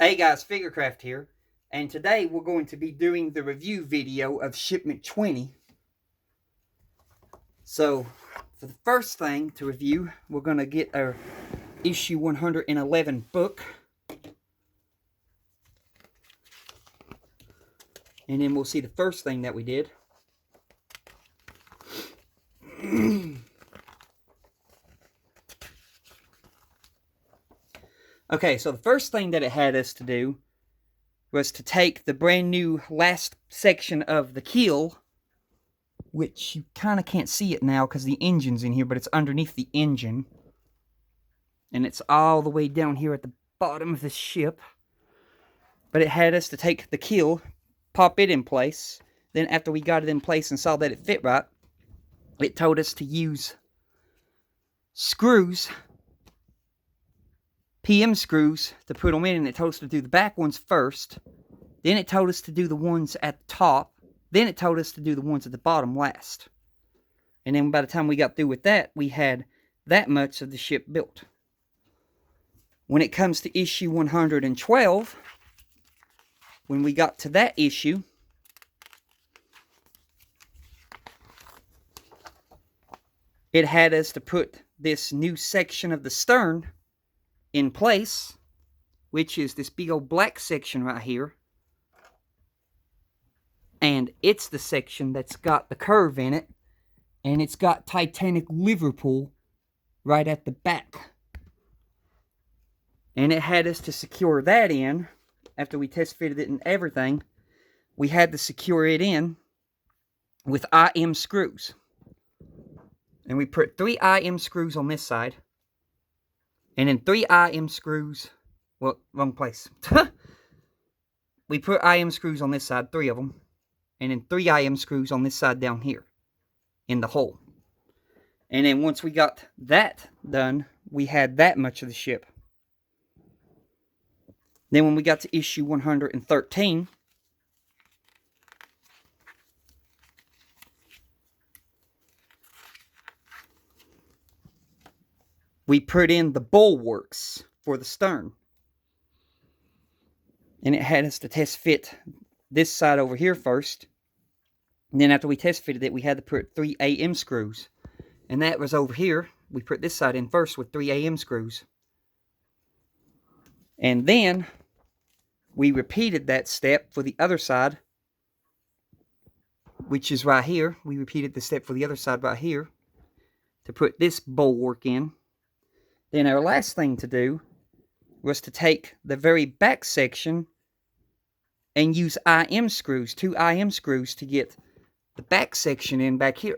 Hey guys, Figurecraft here, and today we're going to be doing the review video of shipment 20. So, for the first thing to review, we're going to get our issue 111 book, and then we'll see the first thing that we did. Okay, so the first thing that it had us to do was to take the brand new last section of the keel, which you kind of can't see it now because the engine's in here, but it's underneath the engine. And it's all the way down here at the bottom of the ship. But it had us to take the keel, pop it in place. Then after we got it in place and saw that it fit right, it told us to use screws, PM screws, to put them in. And it told us to do the back ones first. Then it told us to do the ones at the top. Then it told us to do the ones at the bottom last. And then by the time we got through with that, we had that much of the ship built. When it comes to issue 112, when we got to that issue, it had us to put this new section of the stern in place, which is this big old black section right here. And it's the section that's got the curve in it, and it's got Titanic Liverpool right at the back. And it had us to secure that in. After we test fitted it and everything, we had to secure it in with IM screws. And we put 3 IM screws on this side. And then 3 IM screws, well, wrong place. We put IM screws on this side, 3 of them. And then 3 IM screws on this side down here in the hole. And then once we got that done, we had that much of the ship. Then when we got to issue 113, we put in the bulwarks for the stern. And it had us to test fit this side over here first. And then after we test fitted it, we had to put 3 AM screws. And that was over here. We put this side in first with 3 AM screws. And then we repeated that step for the other side, which is right here. We repeated the step for the other side right here to put this bulwark in. Then our last thing to do was to take the very back section and use IM screws, 2 IM screws, to get the back section in back here.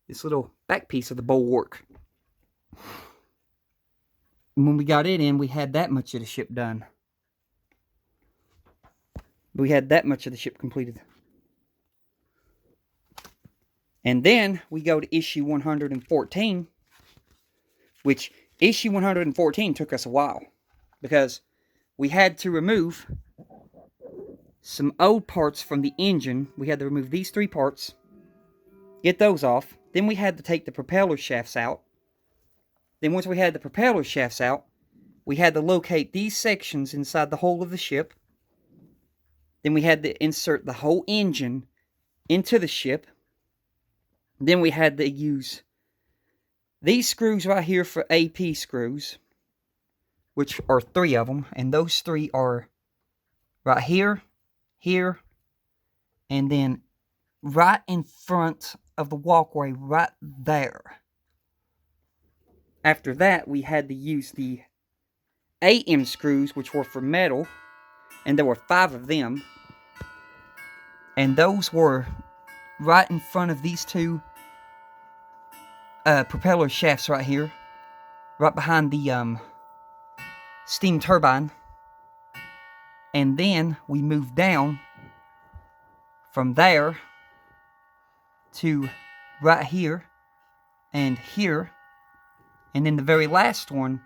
This little back piece of the bulwark. And when we got it in, we had that much of the ship done. We had that much of the ship completed. And then we go to issue 114, which issue 114 took us a while because we had to remove some old parts from the engine. We had to remove these 3 parts, get those off. Then we had to take the propeller shafts out. Then once we had the propeller shafts out, we had to locate these sections inside the hull of the ship. Then we had to insert the whole engine into the ship. Then we had to use these screws right here for AP screws, which are 3 of them. And those 3 are right here, here, and then right in front of the walkway right there. After that, we had to use the AM screws, which were for metal, and there were 5 of them. And those were right in front of these 2 propeller shafts right here, right behind the steam turbine. And then we moved down from there to right here and here. And then the very last one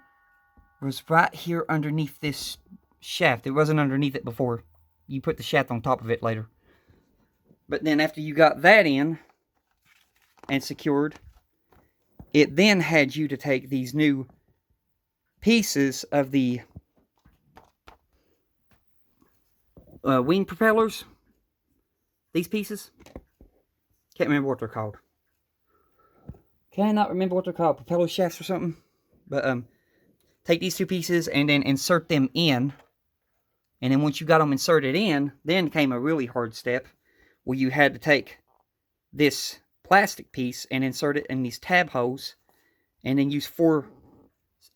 was right here underneath this shaft. It wasn't underneath it before. You put the shaft on top of it later. But then after you got that in and secured, it then had you to take these new pieces of the wing propellers. These pieces. Can't remember what they're called. Cannot remember what they're called. Propeller shafts or something. But take these two pieces and then insert them in. And then once you got them inserted in, then came a really hard step where you had to take this plastic piece and insert it in these tab holes, and then use 4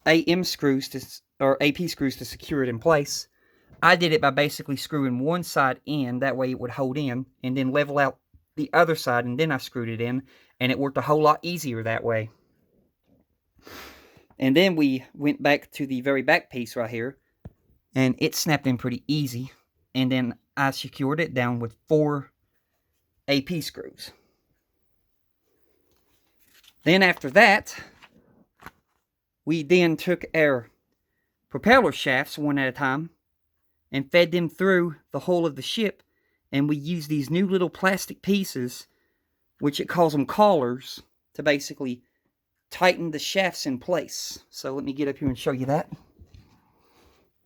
AM screws or AP screws to secure it in place. I did it by basically screwing one side in, that way it would hold in, and then level out the other side, and then I screwed it in, and it worked a whole lot easier that way. And then we went back to the very back piece right here, and it snapped in pretty easy, and then I secured it down with 4 AP screws. Then after that, we then took our propeller shafts one at a time and fed them through the hull of the ship, and we used these new little plastic pieces, which it calls them collars, to basically tighten the shafts in place. So let me get up here and show you that.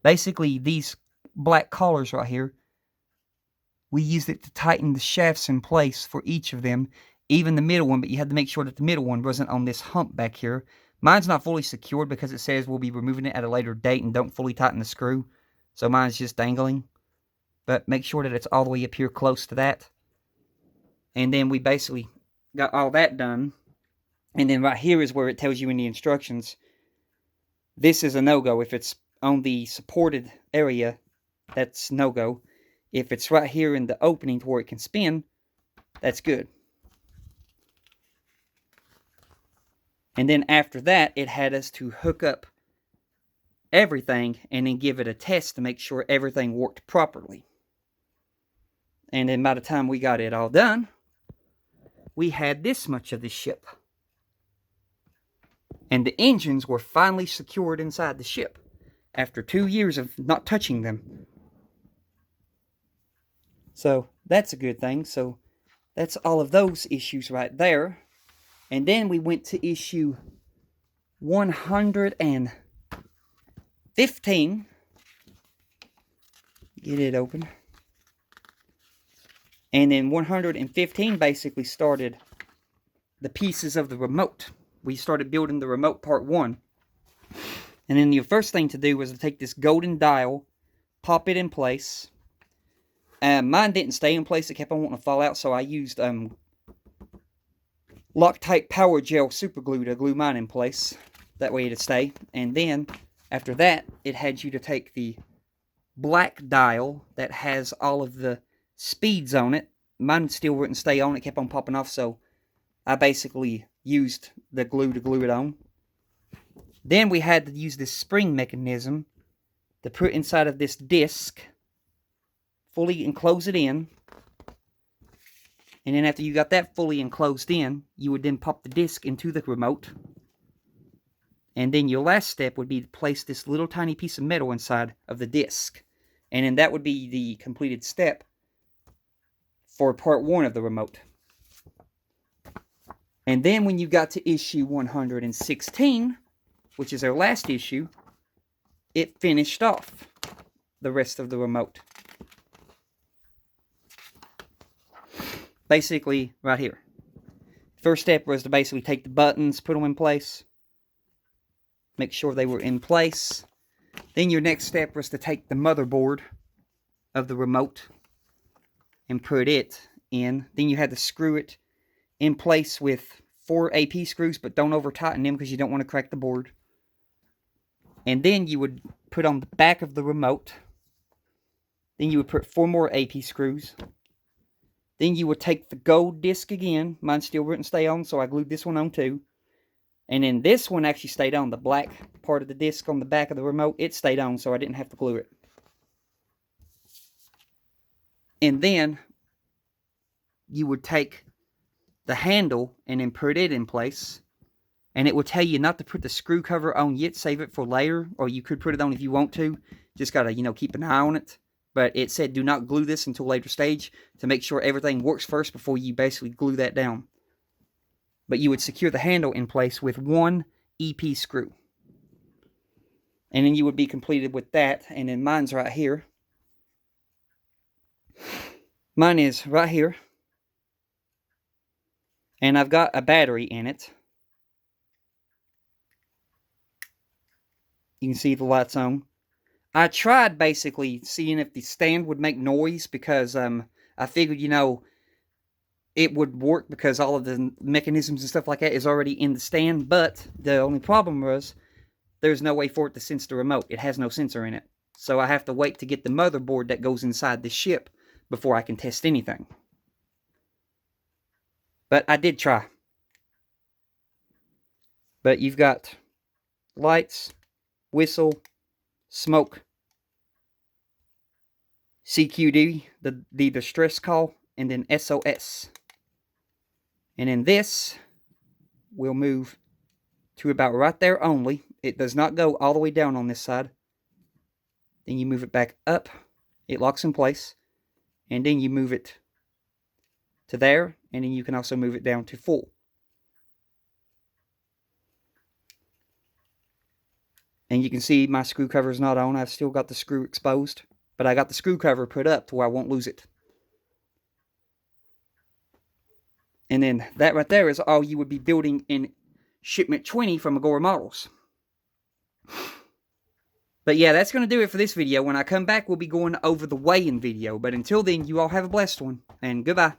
Basically, these black collars right here, we used it to tighten the shafts in place for each of them, even the middle one, but you had to make sure that the middle one wasn't on this hump back here. Mine's not fully secured because it says we'll be removing it at a later date and don't fully tighten the screw. So mine's just dangling. But make sure that it's all the way up here close to that. And then we basically got all that done. And then right here is where it tells you in the instructions, this is a no-go. If it's on the supported area, that's no-go. If it's right here in the opening to where it can spin, that's good. And then after that, it had us to hook up everything and then give it a test to make sure everything worked properly. And then by the time we got it all done, we had this much of the ship. And the engines were finally secured inside the ship after 2 years of not touching them. So that's a good thing. So that's all of those issues right there. And then we went to issue 115. Get it open. And then 115 basically started the pieces of the remote. We started building the remote part 1. And then the first thing to do was to take this golden dial, pop it in place. Mine didn't stay in place. It kept on wanting to fall out, so I used Loctite Power Gel super glue to glue mine in place. That way it'd stay. And then, after that, it had you to take the black dial that has all of the speeds on it. Mine still wouldn't stay on. It kept on popping off, so I basically used the glue to glue it on. Then we had to use this spring mechanism to put inside of this disc, fully enclose it in. And then after you got that fully enclosed in, you would then pop the disc into the remote. And then your last step would be to place this little tiny piece of metal inside of the disc. And then that would be the completed step for part 1 of the remote. And then when you got to issue 116, which is our last issue, it finished off the rest of the remote. Basically, right here. First step was to basically take the buttons, put them in place. Make sure they were in place. Then your next step was to take the motherboard of the remote and put it in. Then you had to screw it in place with 4 AP screws, but don't over tighten them because you don't want to crack the board. And then you would put on the back of the remote. Then you would put 4 more AP screws. Then you would take the gold disc again. Mine still wouldn't stay on, so I glued this one on too. And then this one actually stayed on. The black part of the disc on the back of the remote, it stayed on, so I didn't have to glue it. And then you would take the handle and then put it in place. And it would tell you not to put the screw cover on yet, save it for later. Or you could put it on if you want to. Just got to, keep an eye on it. But it said do not glue this until later stage to make sure everything works first before you basically glue that down. But you would secure the handle in place with 1 EP screw. And then you would be completed with that. And then mine's right here. Mine is right here. And I've got a battery in it. You can see the lights on. I tried basically seeing if the stand would make noise because I figured, it would work because all of the mechanisms and stuff like that is already in the stand. But the only problem was there's no way for it to sense the remote. It has no sensor in it. So I have to wait to get the motherboard that goes inside the ship before I can test anything. But I did try. But you've got lights, whistle, smoke, CQD, the distress call, and then SOS. And in this, we'll move to about right there only. It does not go all the way down on this side. Then you move it back up. It locks in place. And then you move it to there. And then you can also move it down to full. And you can see my screw cover is not on. I've still got the screw exposed. But I got the screw cover put up to where I won't lose it. And then that right there is all you would be building in shipment 20 from Agora Models. But yeah, that's going to do it for this video. When I come back, we'll be going over the weigh-in video. But until then, you all have a blessed one. And goodbye.